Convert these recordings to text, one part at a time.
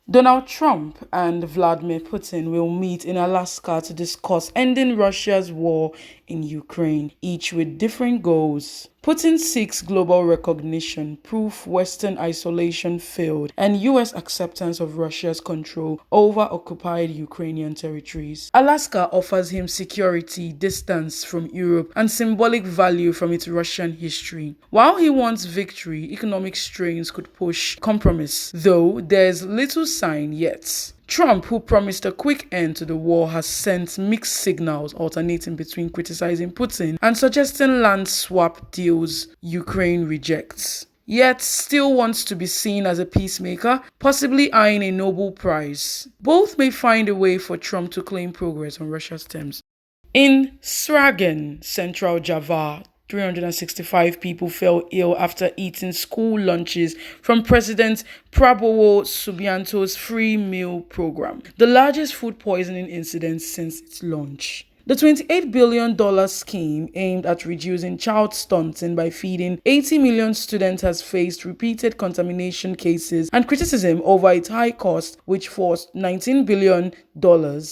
Donald Trump and Vladimir Putin will meet in Alaska to discuss ending Russia's war in Ukraine, each with different goals. Putin seeks global recognition, proof Western isolation failed, and US acceptance of Russia's control over occupied Ukrainian territories. Alaska offers him security, distance from Europe, and symbolic value from its Russian history. While he wants victory, economic strains could push compromise, though there's little sign yet. Trump, who promised a quick end to the war, has sent mixed signals, alternating between criticizing Putin and suggesting land swap deals Ukraine rejects. Yet still wants to be seen as a peacemaker, possibly eyeing a Nobel Prize. Both may find a way for Trump to claim progress on Russia's terms. In Sragen, Central Java, 365 people fell ill after eating school lunches from President Prabowo Subianto's free meal program, the largest food poisoning incident since its launch. The $28 billion scheme aimed at reducing child stunting by feeding 80 million students has faced repeated contamination cases and criticism over its high cost, which forced $19 billion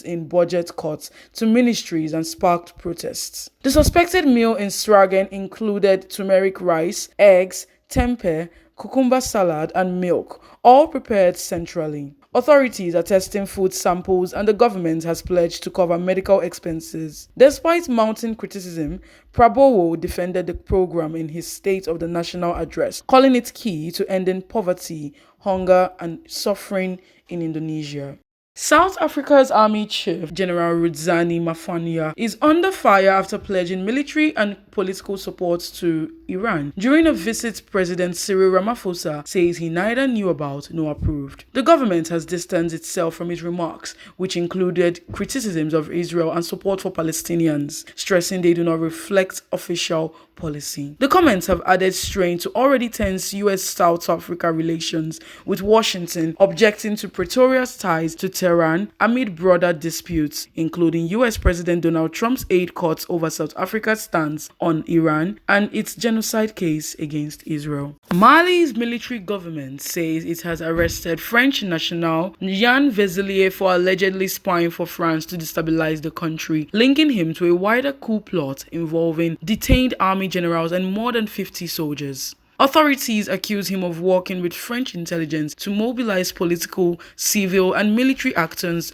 in budget cuts to ministries and sparked protests. The suspected meal in Sragen included turmeric rice, eggs, tempeh, cucumber salad, and milk, all prepared centrally. Authorities are testing food samples and the government has pledged to cover medical expenses. Despite mounting criticism, Prabowo defended the program in his State of the National Address, calling it key to ending poverty, hunger, and suffering in Indonesia. South Africa's Army Chief, General Rudzani Mafanya, is under fire after pledging military and political support to Iran. During a visit, President Cyril Ramaphosa says he neither knew about nor approved. The government has distanced itself from his remarks, which included criticisms of Israel and support for Palestinians, stressing they do not reflect official policy. The comments have added strain to already tense US-South Africa relations, with Washington objecting to Pretoria's ties to Tehran amid broader disputes, including US President Donald Trump's aid cuts over South Africa's stance on Iran and its genocide case against Israel. Mali's military government says it has arrested French national Jean Vezelier for allegedly spying for France to destabilize the country, linking him to a wider coup plot involving detained army generals and more than 50 soldiers. Authorities accuse him of working with French intelligence to mobilize political, civil, and military actors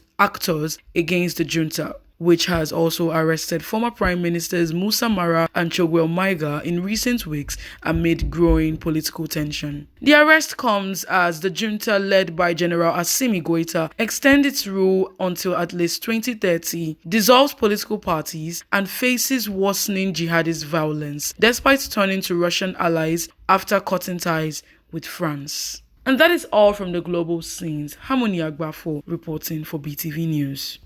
against the junta, which has also arrested former Prime Ministers Moussa Mara and Choguel Maiga in recent weeks amid growing political tension. The arrest comes as the junta, led by General Assimi Goïta, extends its rule until at least 2030, dissolves political parties, and faces worsening jihadist violence, despite turning to Russian allies after cutting ties with France. And that is all from the global scenes. Harmony Agbafo reporting for BTV News.